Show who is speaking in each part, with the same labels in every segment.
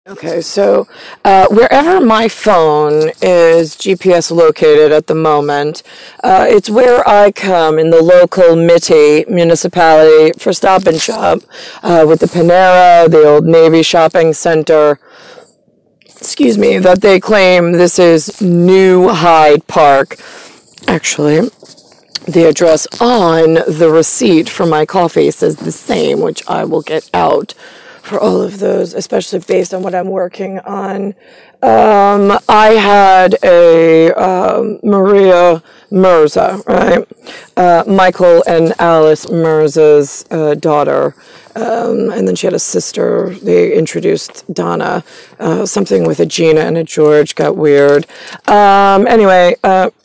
Speaker 1: Okay, so wherever my phone is GPS located at the moment, it's where I come in the local municipality for Stop and Shop with the Panera, the Old Navy Shopping Center. Excuse me, that they claim this is New Hyde Park. Actually, the address on the receipt for my coffee says the same, which I will get out for all of those, especially based on what I'm working on. I had a Maria MURZA, right? Michael and Alice MURZA's daughter. And then she had a sister. They introduced Donna. Something with a Gina and a George got weird. Anyway,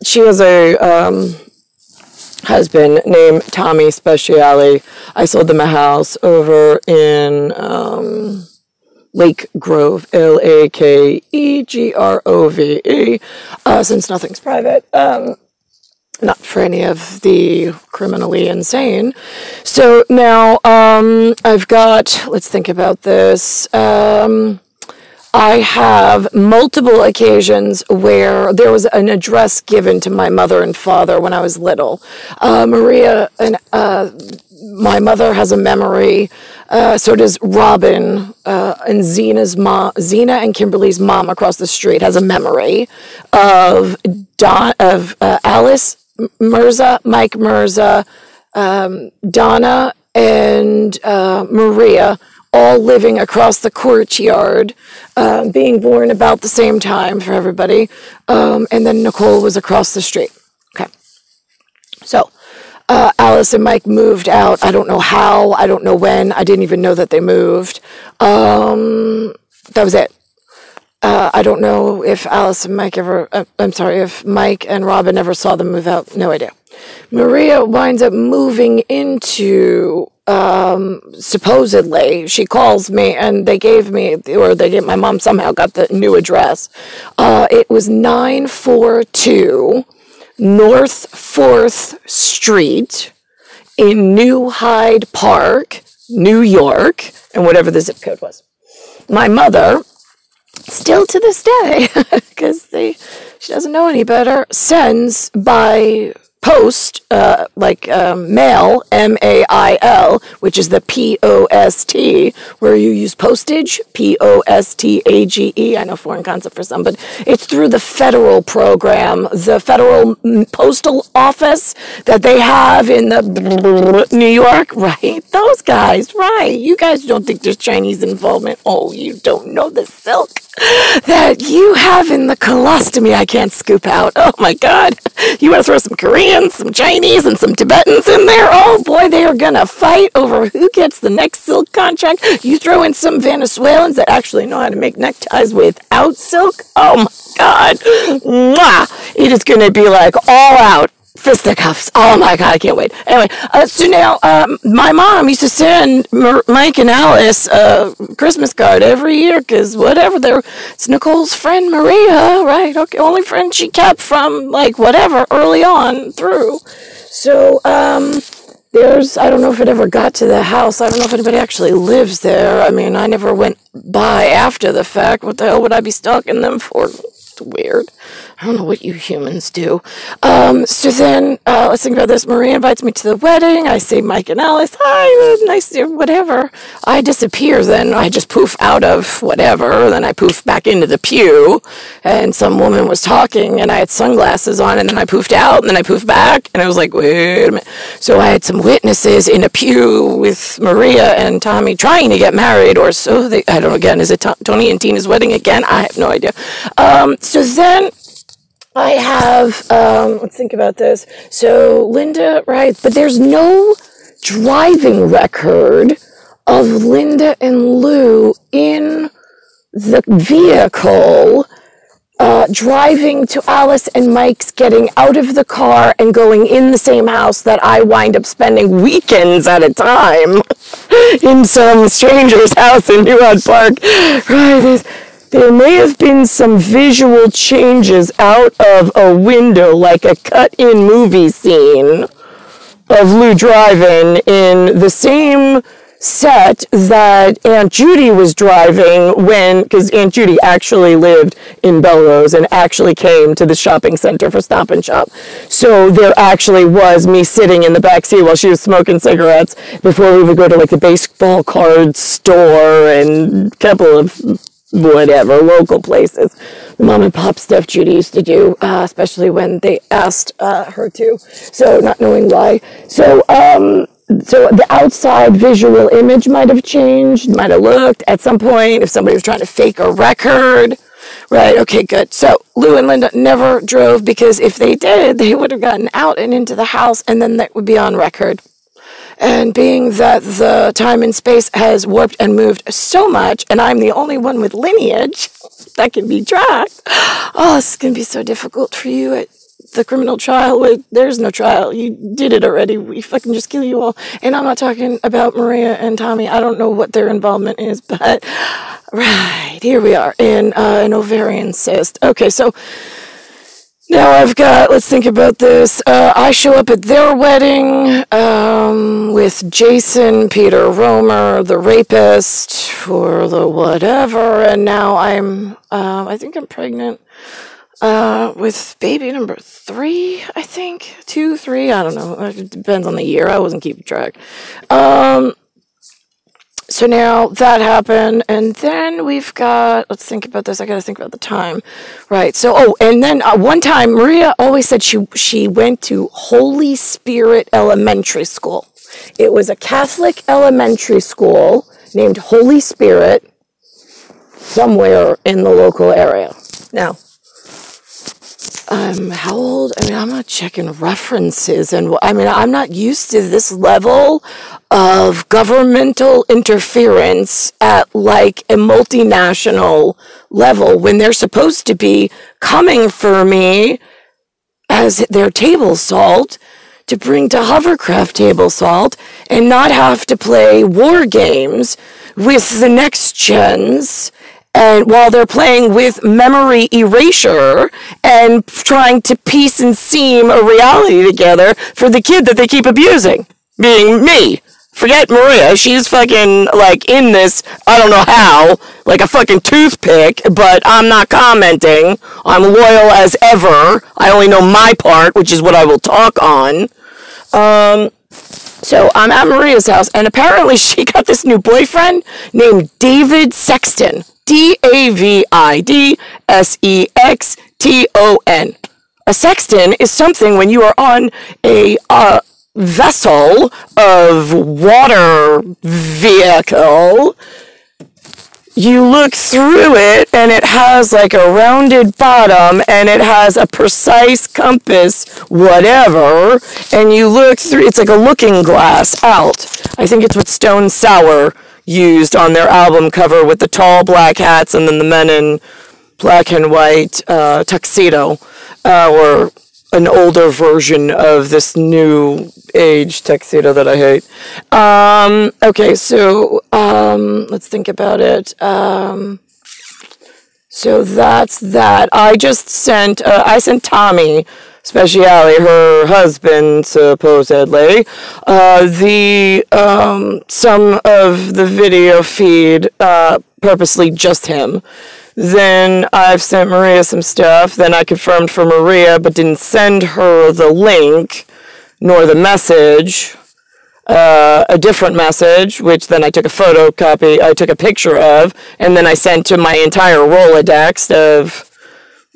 Speaker 1: she has a husband named Tommy Speciale. I sold them a house over in Lake Grove, Lakegrove, since nothing's private. Not for any of the criminally insane. So now I've got, let's think about this. I have multiple occasions where there was an address given to my mother and father when I was little. Maria and my mother has a memory. So does Robin and Zena's mom. Zena and Kimberly's mom across the street has a memory of Alice MURZA, Mike MURZA, Donna, and Maria, all living across the courtyard, being born about the same time for everybody. And then Nicole was across the street. Okay. So Alice and Mike moved out. I don't know how. I don't know when. I didn't even know that they moved. That was it. I don't know if Alice and Mike ever, if Mike and Robin ever saw them move out. No idea. Maria winds up moving into, supposedly, she calls me and they gave my mom somehow got the new address. It was 942 North 4th Street in New Hyde Park, New York, and whatever the zip code was. My mother, still to this day, because she doesn't know any better, sends by post, mail, M-A-I-L, which is the P-O-S-T, where you use postage, P-O-S-T-A-G-E. I know, foreign concept for some, but it's through the federal program, the federal postal office that they have in the New York, right? Those guys, right? You guys don't think there's Chinese involvement. Oh, you don't know the silk that you have in the colostomy I can't scoop out. Oh my God. You want to throw some Koreans, some Chinese, and some Tibetans in there? Oh boy, they are going to fight over who gets the next silk contract. You throw in some Venezuelans that actually know how to make neckties without silk. Oh my God. Mwah! It is going to be like all out fisticuffs. Oh my God, I can't wait. Anyway, so now my mom used to send Mike and Alice a Christmas card every year because whatever, it's Nicole's friend Maria, right? Okay, only friend she kept from like whatever early on through. So I don't know if it ever got to the house. I don't know if anybody actually lives there. I mean, I never went by after the fact. What the hell would I be stalking them for? It's weird. I don't know what you humans do. So then, let's think about this. Maria invites me to the wedding. I say, Mike and Alice, hi, nice to whatever. I disappear then. I just poof out of whatever. Then I poof back into the pew. And some woman was talking, and I had sunglasses on, and then I poofed out, and then I poofed back. And I was like, wait a minute. So I had some witnesses in a pew with Maria and Tommy trying to get married, or so they, I don't know, again, is it Tony and Tina's wedding again? I have no idea. So then I have, let's think about this. So Linda, right, but there's no driving record of Linda and Lou in the vehicle driving to Alice and Mike's, getting out of the car and going in the same house that I wind up spending weekends at a time in some stranger's house in New Hyde Park. Right, there may have been some visual changes out of a window, like a cut-in movie scene of Lou driving in the same set that Aunt Judy was driving because Aunt Judy actually lived in Belrose and actually came to the shopping center for Stop and Shop. So there actually was me sitting in the back seat while she was smoking cigarettes before we would go to like the baseball card store and a couple of whatever local places. The mom and pop stuff Judy used to do, especially when they asked her to. So not knowing why. So the outside visual image might have changed, might have looked at some point if somebody was trying to fake a record. Right, okay, good. So Lou and Linda never drove because if they did, they would have gotten out and into the house and then that would be on record. And being that the time and space has warped and moved so much, and I'm the only one with lineage that can be tracked, oh, this is going to be so difficult for you at the criminal trial. There's no trial. You did it already. We fucking just kill you all. And I'm not talking about Maria and Tommy. I don't know what their involvement is, but right, here we are in an ovarian cyst. Okay, so now I've got, let's think about this. I show up at their wedding with Jason, Peter Romer, the rapist, for the whatever, and now I think I'm pregnant with baby number 3, I think. 2, 3, I don't know. It depends on the year. I wasn't keeping track. So now that happened, and then we've got, let's think about this. I got to think about the time. Right. So, and then one time, Maria always said she went to Holy Spirit Elementary School. It was a Catholic elementary school named Holy Spirit somewhere in the local area. Now, how old? I mean, I'm not checking references, and I mean, I'm not used to this level of governmental interference at like a multinational level when they're supposed to be coming for me as their table salt to bring to hovercraft table salt and not have to play war games with the next gens. And while they're playing with memory erasure and trying to piece and seam a reality together for the kid that they keep abusing, being me. Forget Maria. She's fucking, like, in this, I don't know how, like a fucking toothpick, but I'm not commenting. I'm loyal as ever. I only know my part, which is what I will talk on. So I'm at Maria's house, and apparently she got this new boyfriend named David Sexton. D-A-V-I-D-S-E-X-T-O-N. A sexton is something when you are on a vessel of water vehicle. You look through it, and it has like a rounded bottom, and it has a precise compass, whatever, and you look through, it's like a looking glass out. I think it's what Stone Sour used on their album cover with the tall black hats and then the men in black and white tuxedo, or an older version of this new age tuxedo that I hate. Okay, so let's think about it. So that's that. I just sent, I sent Tommy Speciale, her husband, supposedly, some of the video feed, purposely just him. Then I've sent Maria some stuff. Then I confirmed for Maria, but didn't send her the link, nor the message, a different message, which then I took a photocopy, I took a picture of, and then I sent to my entire Rolodex of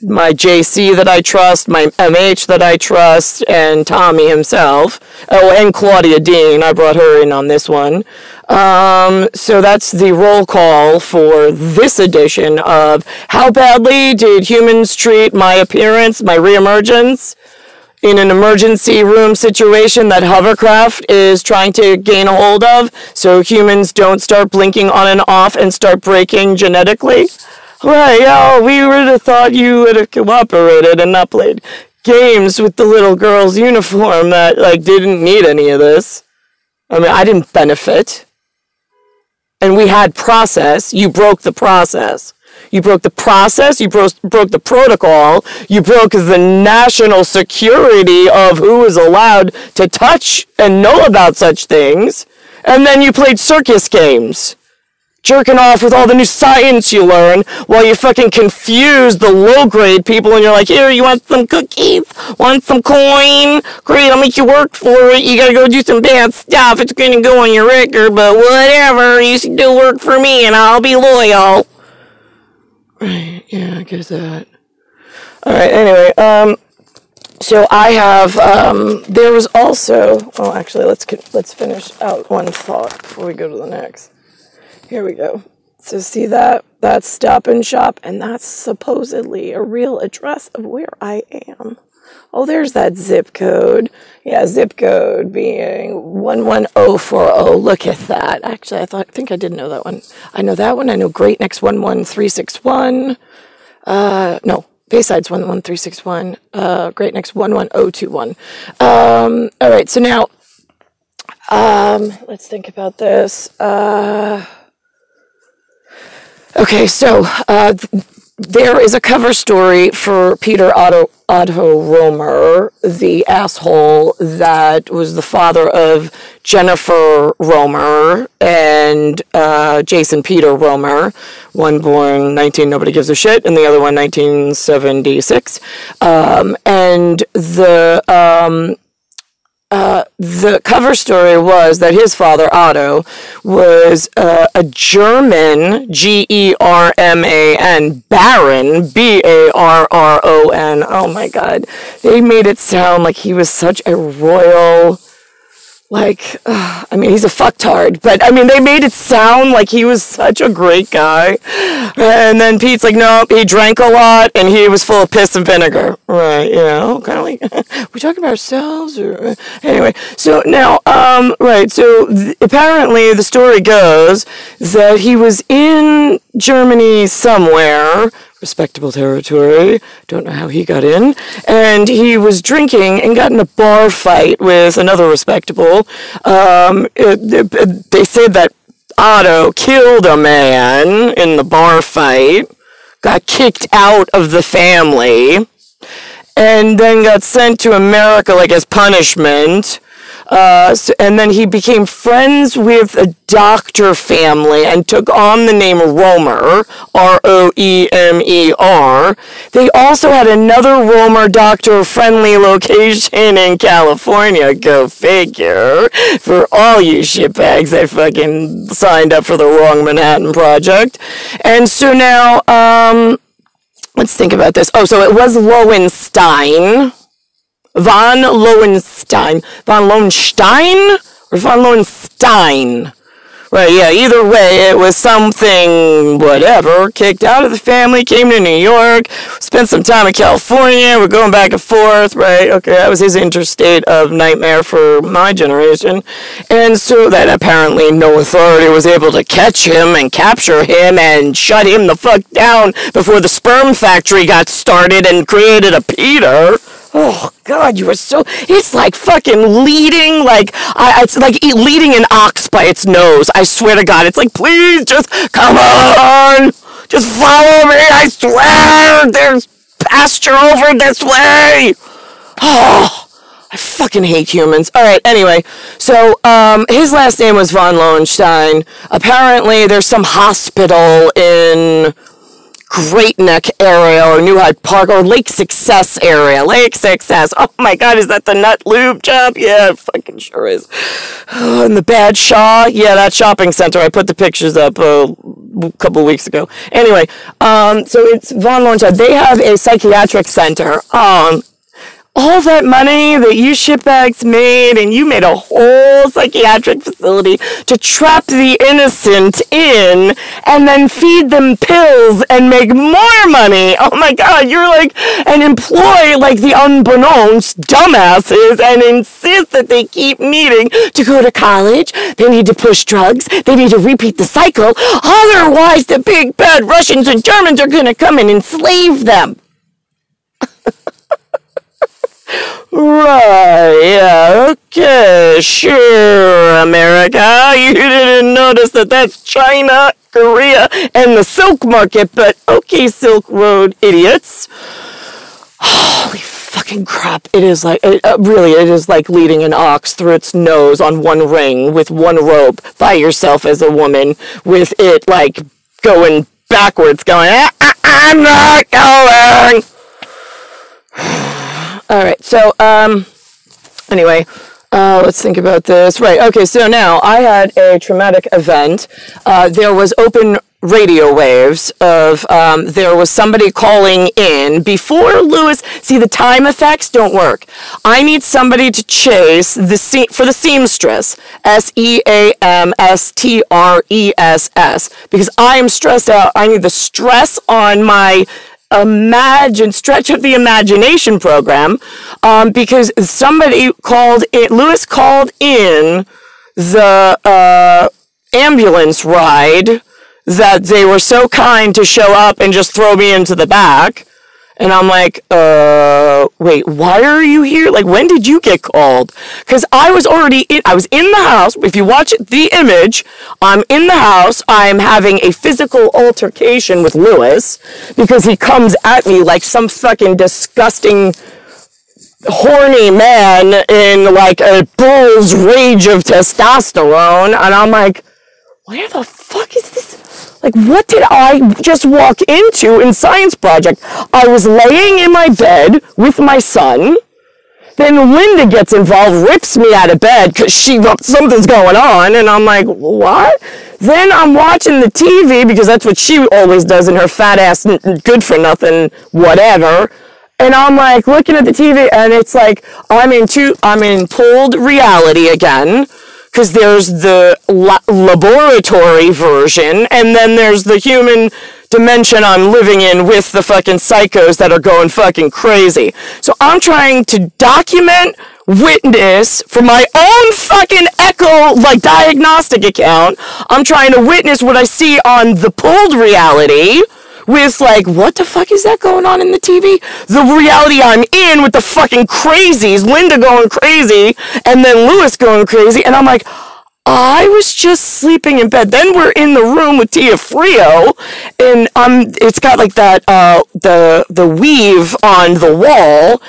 Speaker 1: my JC that I trust, my MH that I trust, and Tommy himself. Oh, and Claudia Dean. I brought her in on this one. So that's the roll call for this edition of How Badly Did Humans Treat My Appearance, My Reemergence, in an emergency room situation that hovercraft is trying to gain a hold of, so humans don't start blinking on and off and start breaking genetically. Right, yeah, we would have thought you would have cooperated and not played games with the little girl's uniform that, like, didn't need any of this. I mean, I didn't benefit. And we had process. You broke the process. You broke the process, you broke the protocol, you broke the national security of who is allowed to touch and know about such things,
Speaker 2: And then you played circus games, jerking off with all the new science you learn while you fucking confuse the low-grade people and you're like, here, you want some cookies? Want some coin? Great, I'll make you work for it. You gotta go do some bad stuff. It's gonna go on your record, but whatever. You still work for me and I'll be loyal. Right, yeah, I guess that. Alright, anyway, so I have, there was also, oh, actually, let's finish out one thought before we go to the next. Here we go. So see that? That's Stop and Shop, and that's supposedly a real address of where I am. Oh, there's that zip code. Yeah, zip code being 11040. Look at that. Actually, I think I did know that one. I know that one. I know Great Next 11361. No. Bayside's 11361, Great Next 11021. All right, so now, let's think about this. Okay, so there is a cover story for Peter Otto Romer, the asshole that was the father of Jennifer Romer and Jason Peter Romer, one born 19, nobody gives a shit, and the other one 1976. And the cover story was that his father, Otto, was a German, German, Baron, Barron. Oh my God. They made it sound like he was such a royal, like, I mean, he's a fucktard, but I mean, they made it sound like he was such a great guy. And then Pete's like, no, he drank a lot and he was full of piss and vinegar. Right, you know, kind of like, we talking about ourselves? Or anyway, so now, right, so apparently the story goes that he was in Germany somewhere, respectable territory, don't know how he got in, and he was drinking and got in a bar fight with another respectable. They said that Otto killed a man in the bar fight, got kicked out of the family, and then got sent to America like as punishment. And then he became friends with a doctor family and took on the name Romer, Roemer. They also had another Romer doctor-friendly location in California, go figure, for all you shitbags that fucking signed up for the wrong Manhattan Project. And so now, let's think about this. Oh, so it was Lowenstein. Von Lowenstein or von Lowenstein? Right, yeah, either way, it was something, whatever, kicked out of the family, came to New York, spent some time in California, we're going back and forth, right, okay, that was his interstate of nightmare for my generation, and so that apparently no authority was able to catch him and capture him and shut him the fuck down before the sperm factory got started and created a Peter. Oh, God, you are so... It's like fucking leading, like... it's like leading an ox by its nose. I swear to God. It's like, please, just... Come on! Just follow me, I swear! There's pasture over this way! Oh, I fucking hate humans. Alright, anyway. So, his last name was von Lowenstein. Apparently, there's some hospital in... Great Neck area or New Hyde Park or Lake Success area. Lake Success. Oh my God, is that the nut lube job? Yeah, it fucking sure is. Oh, and the Bad Shaw. Yeah, that shopping center. I put the pictures up a couple weeks ago. Anyway, so it's von Lowenstein. They have a psychiatric center. All that money that you shitbags made, and you made a whole psychiatric facility to trap the innocent in and then feed them pills and make more money. Oh my God, you're like, and employ like the unbeknownst dumbasses and insist that they keep needing to go to college. They need to push drugs. They need to repeat the cycle. Otherwise, the big bad Russians and Germans are going to come and enslave them. Right, yeah, okay, sure, America, you didn't notice that that's China, Korea, and the silk market, but okay, Silk Road idiots. Holy
Speaker 1: fucking crap. It is like, really, it is like leading an ox through its nose on one ring with one rope by yourself as a woman, with it like going backwards, going, I'm not going. All right, so, anyway, let's think about this. Right, okay, so now I had a traumatic event. There was open radio waves of, there was somebody calling in before Lewis. See, the time effects don't work. I need somebody to chase for the seamstress, SEAMSTRESS, because I am stressed out. I need the stress on my stretch of the imagination program, because somebody called in, Lewis called in the ambulance ride that they were so kind to show up and just throw me into the back. And I'm like, wait, why are you here? Like, when did you get called? Because I was in the house. If you watch the image, I'm in the house. I'm having a physical altercation with Lewis because he comes at me like some fucking disgusting, horny man in like a bull's rage of testosterone. And I'm like, where the fuck is this? Like, what did I just walk into in Science Project? I was laying in my bed with my son. Then Linda gets involved, rips me out of bed because something's going on. And I'm like, what? Then I'm watching the TV because that's what she always does in her fat ass, good for nothing, whatever. And I'm like looking at the TV and it's like, I'm in pulled reality again. Because there's the laboratory version, and then there's the human dimension I'm living in with the fucking psychos that are going fucking crazy. So I'm trying to document, witness, for my own fucking echo, like, diagnostic account, I'm trying to witness what I see on the pulled reality, with, like, what the fuck is that going on in the TV? The reality I'm in with the fucking crazies, Linda going crazy, and then Lewis going crazy, and I'm like, I was just sleeping in bed. Then we're in the room with Tia Frio, and it's got, like, that, the weave on the wall,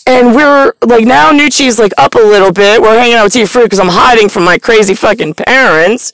Speaker 1: and we're, like, now Nucci's, like, up a little bit. We're hanging out with Tia Frio because I'm hiding from my crazy fucking parents.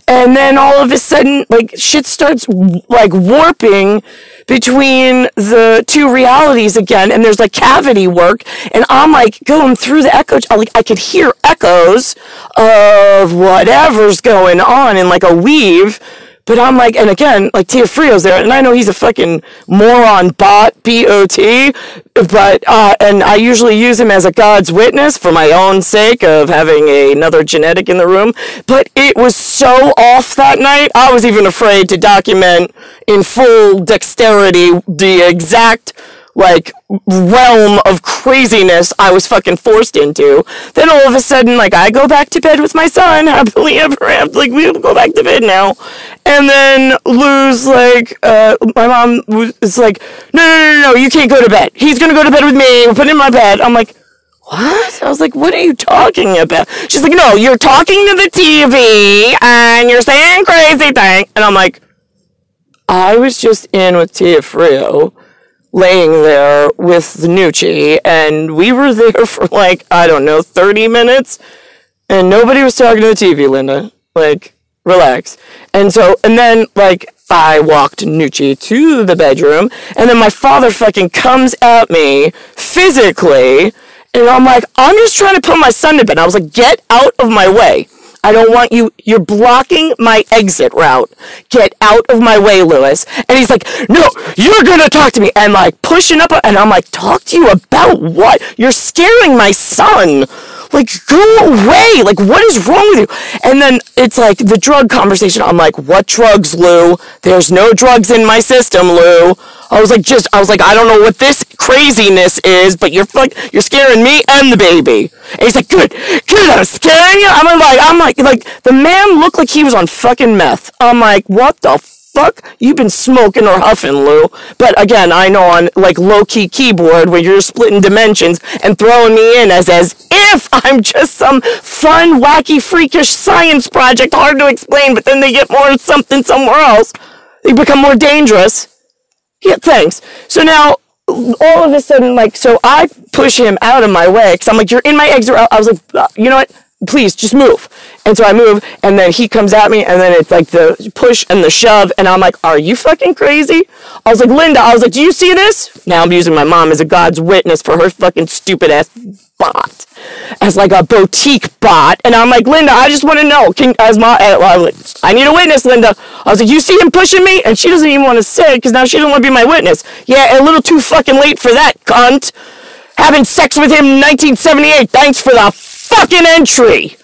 Speaker 1: And then all of a sudden, like, shit starts, like, warping between the two realities again. And there's, like, cavity work. And I'm, like, going through the echo. I could hear echoes of whatever's going on in, like, a weave. But I'm like, and again, like, Tia Frio's there, and I know he's a fucking moron bot, B-O-T, but, and I usually use him as a God's witness for my own sake of having another genetic in the room, but it was so off that night, I was even afraid to document in full dexterity the exact, like, realm of craziness I was fucking forced into. Then all of a sudden, like, I go back to bed with my son, happily ever after, like, we go back to bed now. And then Lou's like, my mom was like, no, you can't go to bed. He's gonna go to bed with me, we'll put him in my bed. I'm like, what? I was like, what are you talking about? She's like, no, you're talking to the TV, and you're saying crazy thing. And I'm like, I was just in with Tia Frio, laying there with the Nucci, and we were there for, like, I don't know, 30 minutes, and nobody was talking to the TV, Linda. Like, relax. And then, like, I walked Nucci to the bedroom, and then my father fucking comes at me physically, and I'm like, I'm just trying to put my son to bed. I was like, get out of my way. I don't want you, you're blocking my exit route. Get out of my way, Lewis. And he's like, no, you're gonna talk to me. And like pushing up, and I'm like, talk to you about what? You're scaring my son. Like, go away. Like, what is wrong with you? And then it's like the drug conversation. I'm like, what drugs, Lou? There's no drugs in my system, Lou. I was like, I don't know what this craziness is, but you're scaring me and the baby. And he's like, good, I'm scaring you. I'm like, the man looked like he was on fucking meth. I'm like, what the fuck you been smoking or huffing, Lou? But again, I know on like low-key keyboard where you're splitting dimensions and throwing me in as if I'm just some fun, wacky, freakish science project, hard to explain, but then they get more something somewhere else. They become more dangerous. Yeah, thanks. So now,
Speaker 2: all of a sudden, like, so I push him out of my way, because I'm like, you're in my exit route. I was like, you know what? Please, just move. And so I move, and then he comes at me, and then it's like the push and the shove, and I'm like, are you fucking crazy? I was like, Linda, I was like, do you see this? Now I'm using my mom as a God's witness for her fucking stupid ass bot. As like a boutique bot. And I'm like, Linda, I just want to know, I need a witness, Linda. I was like, you see him pushing me? And she doesn't even want to say it, because now she doesn't want to be my witness. Yeah, a little too fucking late for that, cunt. Having sex with him in 1978, thanks for the fucking entry.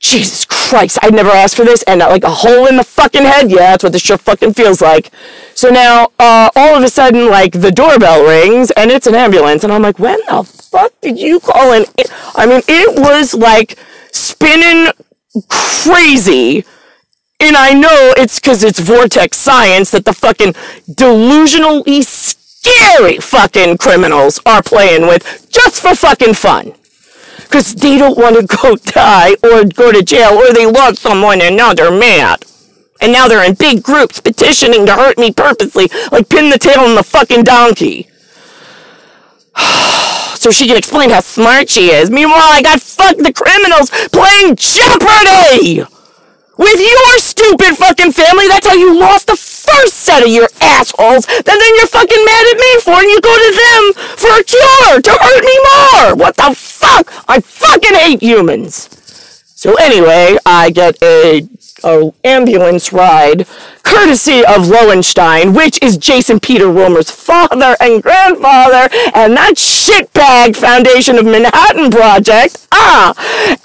Speaker 2: Jesus Christ, I never asked for this, and like a hole in the fucking head, yeah, that's what this shit fucking feels like. So now, all of a sudden, like, the doorbell rings, and it's an ambulance, and I'm like, when the fuck did you call in? I mean, it was, like, spinning crazy, and I know it's because it's vortex science that the fucking delusionally scary fucking criminals are playing with just for fucking fun. Because they don't want to go die or go to jail, or they lost someone and now they're mad. And now they're in big groups petitioning to hurt me purposely, like pin the tail on the fucking donkey. So she can explain how smart she is. Meanwhile, I got the criminals playing Jeopardy! With your stupid fucking family. That's how you lost the first set of your assholes that then you're fucking mad at me for, and you go to them for a cure to hurt me more. What the fuck? I fucking hate humans. So anyway, I get a ambulance ride courtesy of Lowenstein, which is Jason Peter Wilmer's father and grandfather, and that shitbag Foundation of Manhattan Project.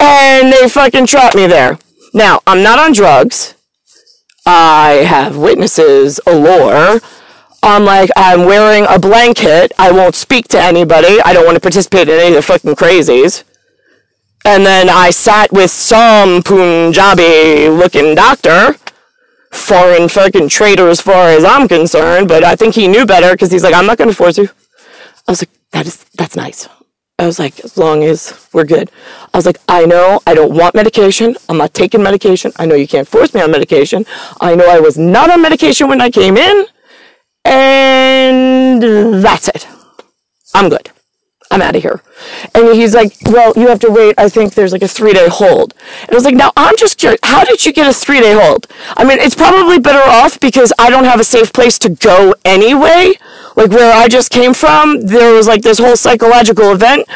Speaker 2: And they fucking trap me there. Now, I'm not on drugs. I have witnesses galore. I'm wearing a blanket. I won't speak to anybody. I don't want to participate in any of the fucking crazies. And then I sat with some Punjabi-looking doctor. Foreign fucking traitor as far as I'm concerned, but I think he knew better, because he's like, I'm not going to force you. I was like, that's nice. I was like, as long as we're good. I was like, I know I don't want medication. I'm not taking medication. I know you can't force me on medication. I know I was not on medication when I came in. And that's it. I'm good. I'm out of here. And he's like, well, you have to wait. I think there's like a 3-day hold. And I was like, now I'm just curious. How did you get a 3-day hold? I mean, it's probably better off because I don't have a safe place to go anyway. Like where I just came from, there was like this whole psychological event.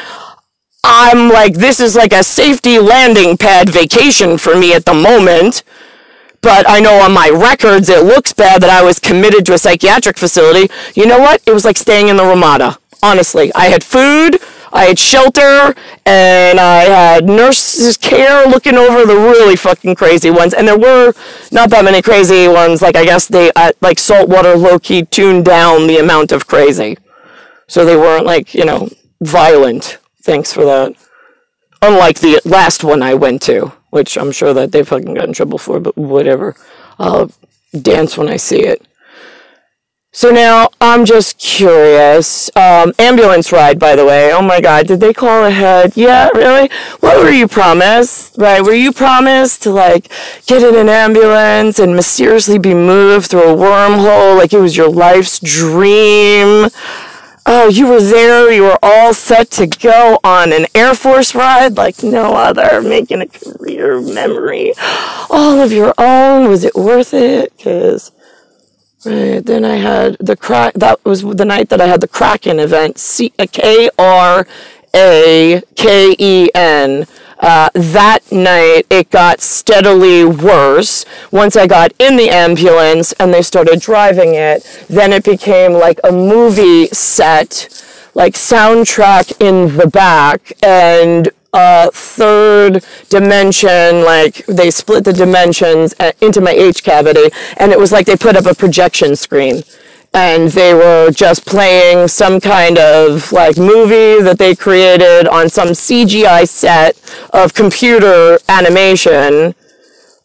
Speaker 2: I'm like, this is like a safety landing pad vacation for me at the moment. But I know on my records it looks bad that I was committed to a psychiatric facility. You know what? It was like staying in the Ramada. Honestly, I had food, I had shelter, and I had nurses' care looking over the really fucking crazy ones. And there were not that many crazy ones. Like, I guess they, like, saltwater low-key tuned down the amount of crazy. So they weren't, like, you know, violent. Thanks for that. Unlike the last one I went to, which I'm sure that they fucking got in trouble for, but whatever. I'll dance when I see it. So now, I'm just curious. Ambulance ride, by the way. Oh my god, did they call ahead? Yeah, really? What were you promised? Right, were you promised to, like, get in an ambulance and mysteriously be moved through a wormhole like it was your life's dream? Oh, you were there, you were all set to go on an Air Force ride like no other, making a career memory all of your own. Was it worth it? Because... right, then I had that was the night that I had the KRAKEN event, KRAKEN. That night, it got steadily worse. Once I got in the ambulance and they started driving it, then it became like a movie set, like soundtrack in the back, and third dimension, like they split the dimensions into my H cavity, and it was like they put up a projection screen and they were just playing some kind of like movie that they created on some CGI set of computer animation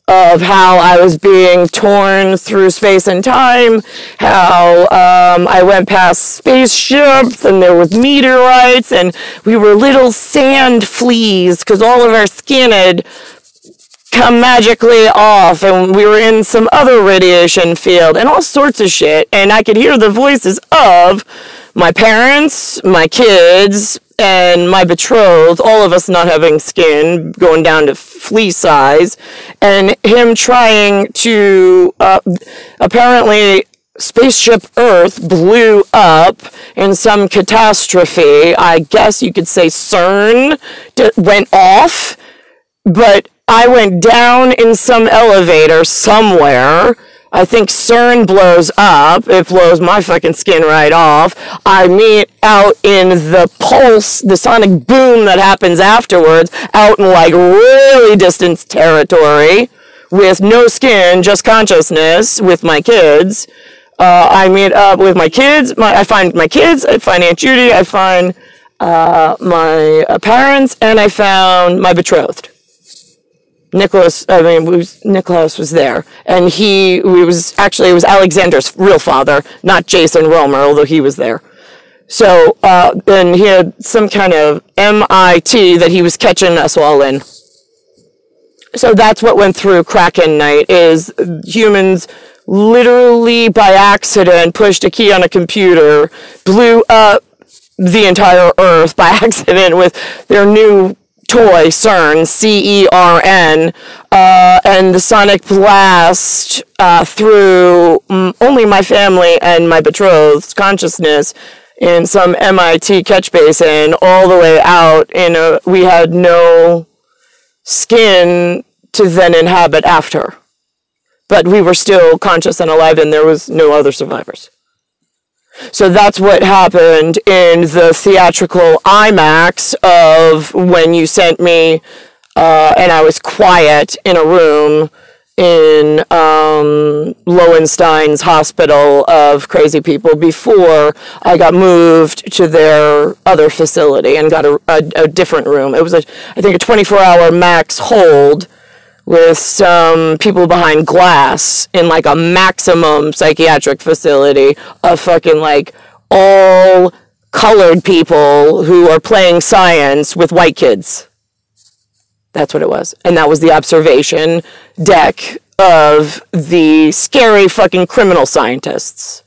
Speaker 2: of how I was being torn through space and time, how I went past spaceships and there was meteorites and we were little sand fleas because all of our skin had come magically off and we were in some other radiation field and all sorts of shit, and I could hear the voices of my parents, my kids, and my betrothed, all of us not having skin, going down to flea size, and him trying to, apparently, spaceship Earth blew up in some catastrophe. I guess you could say CERN went off, but I went down in some elevator somewhere. I think CERN blows up. It blows my fucking skin right off. I meet out in the pulse, the sonic boom that happens afterwards, out in like really distant territory with no skin, just consciousness with my kids. I meet up with my kids. I find my kids. I find Aunt Judy. I find my parents, and I found my betrothed. Nicholas was there, and it was Alexander's real father, not Jason Romer, although he was there. So, and he had some kind of MIT that he was catching us all in. So that's what went through KRAKEN night, is humans literally by accident pushed a key on a computer, blew up the entire Earth by accident with their new toy, CERN, C-E-R-N, and the sonic blast through only my family and my betrothed's consciousness in some MIT catch basin all the way out. We had no skin to then inhabit after. But we were still conscious and alive, and there was no other survivors. So that's what happened in the theatrical IMAX of when you sent me, and I was quiet in a room in Lowenstein's hospital of crazy people before I got moved to their other facility and got a different room. It was, I think, a 24-hour max hold with some people behind glass in like a maximum psychiatric facility of fucking like all colored people who are playing science with white kids. That's what it was. And that was the observation deck of the scary fucking criminal scientists.